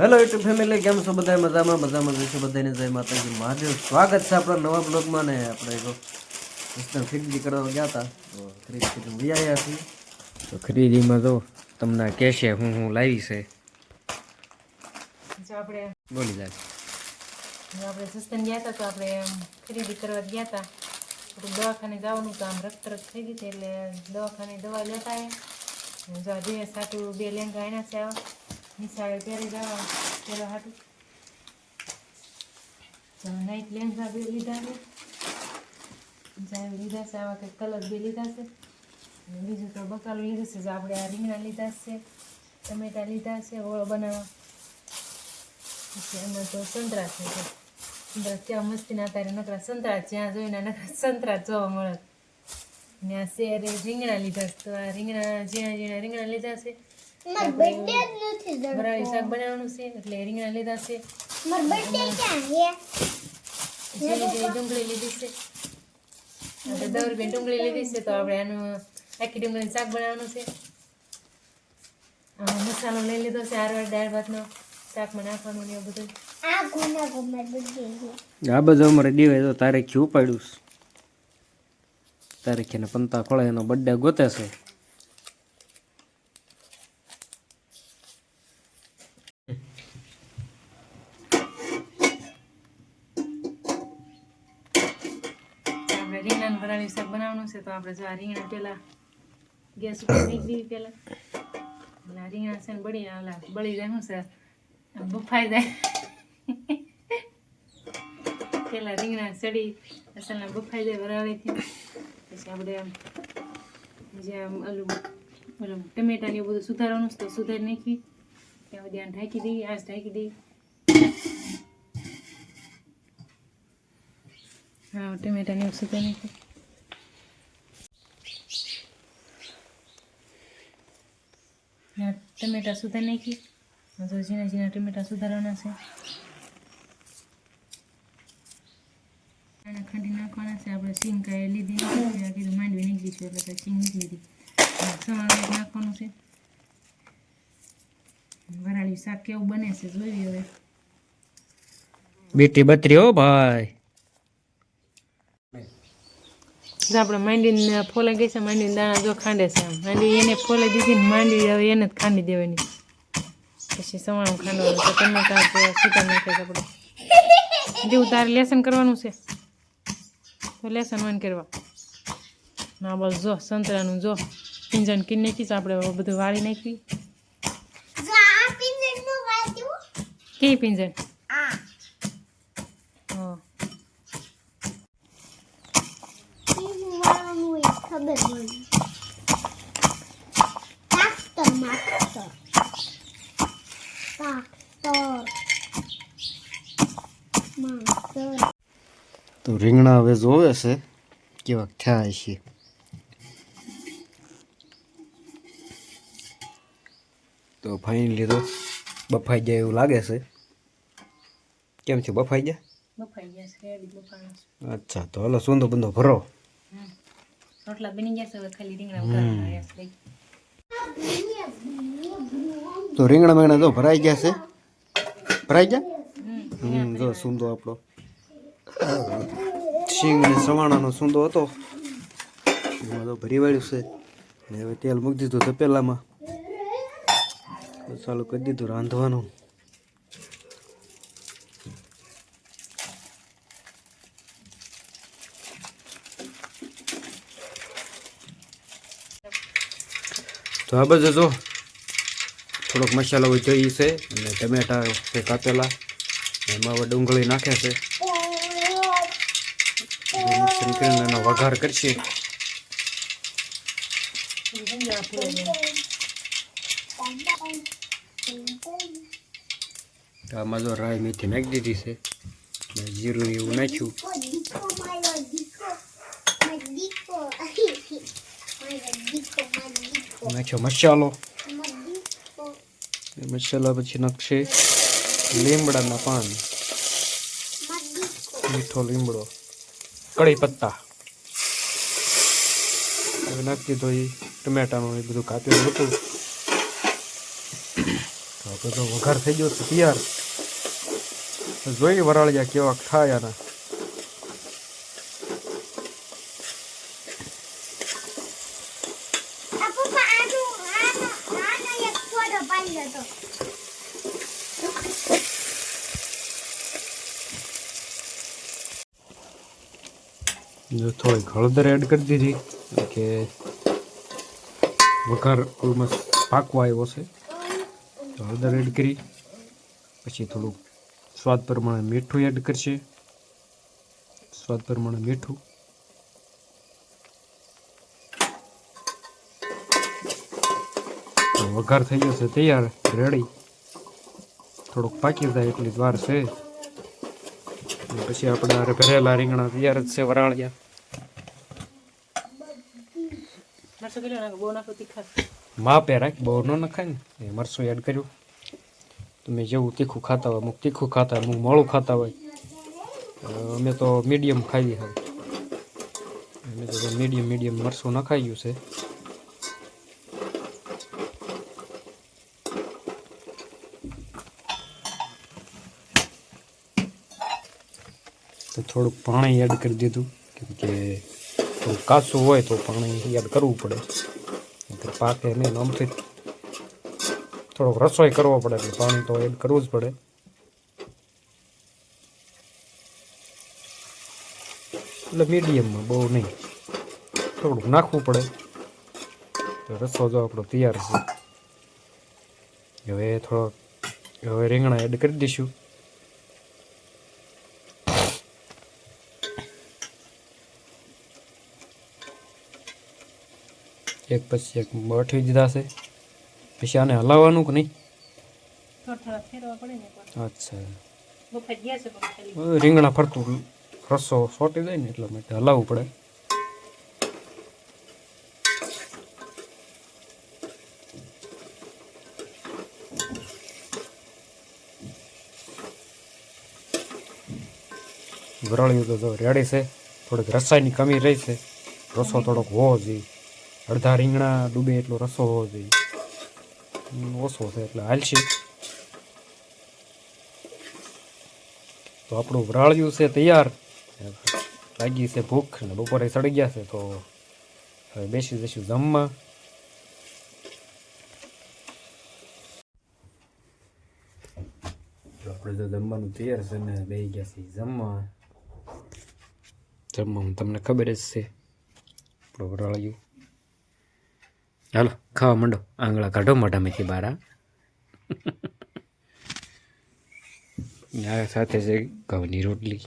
Hello YouTube family, કેમ છો બધા? મજામાં જઈશું બધાને. જય માતાજી મહાદેવ. સ્વાગત છે આપણા નવા બ્લોગમાં. ને આપણે ખરીદી કરવા ગયા હતા, તો ખરીદી લઈ આવ્યા છીએ. તો ખરીદીમાં તો તમને કહેશે હું લાવી છે. આપણે બોલી જાય સસ્તન ગયા હતા, તો આપણે ખરીદી કરવા ગયા હતા. થોડું દવાખાને જવાનું તો આમ રક્ત થઈ ગઈ હતી, એટલે દવાખાને દવા લેતા આવ્યા. જો દિવસ સાટું 2 લેંગા એના છે, નિશાળે પહેરી જવા પહેરવા હાટું. તો નાઈટ લેંગા 2 લીધા છે, લીધા છે. આવા કંઈક કલર 2 લીધા છે. અને બીજું તો બકાલું લીધું છે. જો આપણે આ રીંગણા લીધા છે, ટમેટા લીધા છે ઓળો બનાવવા. એમાં તો સંતરા છે. સંતરા કેવા મસ્તીના અત્યારે નકરા સંતરા, જ્યાં જોઈને નકરા સંતરા જોવા મળે. ને આ શેર રીંગણા લીધા છે. તો આ રીંગણા ઝીણા રીંગણા લીધા છે. વરાળી શાક બનાવવાનું છે, એટલે રીંગણા લીધા છે. ડુંગળી લીધી છે. આપણે 10 રૂપિયા ડુંગળી લીધી છે, તો આપણે આનું આખી ડુંગળીનું શાક બનાવવાનું છે. મસાલો લઈ લીધો છે, આરવાર દાળ ભાતનો શાકમાં નાખવાનું ને એવું બધું. આ બધું અમારે દેવાય તો તારીખથી ઉપાડ્યું છે. તારીખે પંતા ખોળે એનો બર્થડે ગોતે છે. આપણે રીંગણાનું વરાળી શાક બનાવવાનું છે, તો આપણે જો આ રીંગણા પહેલાં ગેસ ઉપર મૂકી દીધી પહેલાં. એટલે આ રીંગણા છે ને બળી જાય. શું છે, બફાઈ જાય. પેલા રીંગણા સડી અસલના બફાઈ જાય વરાળીથી. પછી આપણે જે ઓલું ટમેટા ને એવું બધું સુધારવાનું છે, તો સુધારી નાખી. ત્યાં સુધી આને ઢાંકી દઈએ, આજ ઢાંકી દઈએ. હા, ટમેટા ને એવું સુધારી નાખી. ટમેટા સુધારી નાખી. જો ઝીણા ટમેટા સુધારવાના છે. ખાંડી નાખવાના છે. આપણે સિંગ કાંઈ લીધી નથી, કીધું માંડવી નીકળી છે, એટલે સિંગ નથી લીધી. સવાણું નાખવાનું છે. વરાળી શાક કેવું બને છે જોઈ હવે. બેટી બત્રી હો ભાઈ. આપણે માંડીને ફોલે ગઈ છે. માંડીને દાણા જો ખાંડે છે. આમ માંડવી એને ફોલે દીધી ને માંડવી હવે એને જ ખાંડી દેવાની. પછી સવાણું ખાંડવાનું છે. ટમેટા સીધા નાખે છે આપણે. જેવું તારે લેસન કરવાનું છે તો લેસન વન કરવા. ના બસ જો સંતરાનું જો પિંજણ કીને નાખીશ. આપણે બધું વાળી નાખી. કઈ પિંજણ? હા, તો રીંગણા હવે જોવે છે કેવા થયા છે. તો ફાઇનલી તો બફાઈ જાય એવું લાગે છે. કેમ છે, બફાઈ ગયા? બફાઈ ગયા છે. રેડી બફાણા છે. અચ્છા, તો હાલો સૂંદો બંધો ભરો. રોટલા બની ગયા છે. હવે ખાલી રીંગણા ઉતારવાના છે. તો રીંગણા તો ભરાઈ ગયા છે. ભરાઈ ગયા. જો સૂંદો આપણો સિંગ અને સવાણાનો સૂંદો હતો, એમાં તો ભરી વાળ્યું છે. ને હવે તેલ મૂકી દીધું તપેલામાં. ચાલુ કરી દીધું રાંધવાનું. તો આ બધું જો થોડોક મસાલો જોઈએ છે, અને ટમેટા છે કાપેલા, એમાં હવે ડુંગળી નાખે છે. એનો વઘાર કરશે. આમાં જો રાઈ મેથી નાખી દીધી છે, જીરું એવું નાખ્યું. નાખ્યો મસાલો. મસાલા પછી નાખશે લીમડાના પાન, મીઠો લીમડો, કઢી પત્તા. હવે નાખી દીધો એ ટમેટાનું એ બધું કાપેલું હતું. આપણે તો વઘાર થઈ ગયો છે તૈયાર. જોઈ વરાળિયા કેવા થાય આના. જો થોડીક હળદર એડ કરી દીધી કે વઘાર ઓલમોસ્ટ પાકવા આવ્યો છે. તો હળદર એડ કરી પછી થોડુંક સ્વાદ પ્રમાણે મીઠું એડ કરશે. સ્વાદ પ્રમાણે મીઠું. વઘાર થઈ ગયો છે તૈયાર, રેડી. થોડુંક પાકી જાય એટલી જ વાર છે. પછી આપણે ભરેલા રીંગણા તૈયાર જ છે વરાળિયા. માપે રાખ, બહુ ન નખાય ને. એ મરચું એડ કર્યું. તમે જેવું તીખું ખાતા હોય, અમુક તીખું ખાતા હોય, અમુક મોળું ખાતા હોય. અમે તો મીડિયમ ખાઈએ હવે. અમે તો મીડિયમ મરચું નખાઈ ગયું છે. તો થોડુંક પાણી એડ કરી દીધું, કેમ કે થોડું કાચું હોય તો પાણી એડ કરવું પડે. પાકે નહીં, આમથી થોડોક રસોઈ કરવો પડે એટલે પાણી તો એડ કરવું જ પડે. એટલે મીડિયમમાં, બહુ નહીં, થોડુંક નાખવું પડે. તો રસો જો આપણો તૈયાર છે. હવે રીંગણા એડ કરી દઈશું. એક પછી એક બઠી દીધા છે. પછી આને હલાવવાનું કે નહીં? અચ્છા, રીંગણા ફરતું રસો સોટી જાય ને એટલા માટે હલાવવું પડે. વરાળ્યું તો જો રેડી છે. થોડીક રસાયની કમી રહી છે. રસો થોડોક હોવો જોઈએ. અડધા રીંગણા ડૂબે એટલો રસો હોવો જોઈએ. ઓછો છે એટલે હાલશે. તો આપણું વરાળિયું છે તૈયાર. લાગી છે ભૂખ ને બપોરે સડી ગયા છે. તો હવે બેસી જઈશું જમવા. તો આપણે તો જમવાનું તૈયાર છે ને બેસી ગયા છીએ જમવા. જમવામાં તમને ખબર જ છે આપણું વરાળિયું. હાલો ખાવા માંડો, આંગળા કાઢો મોઢામાંથી બહાર. આ સાથે છે ઘઉંની રોટલી.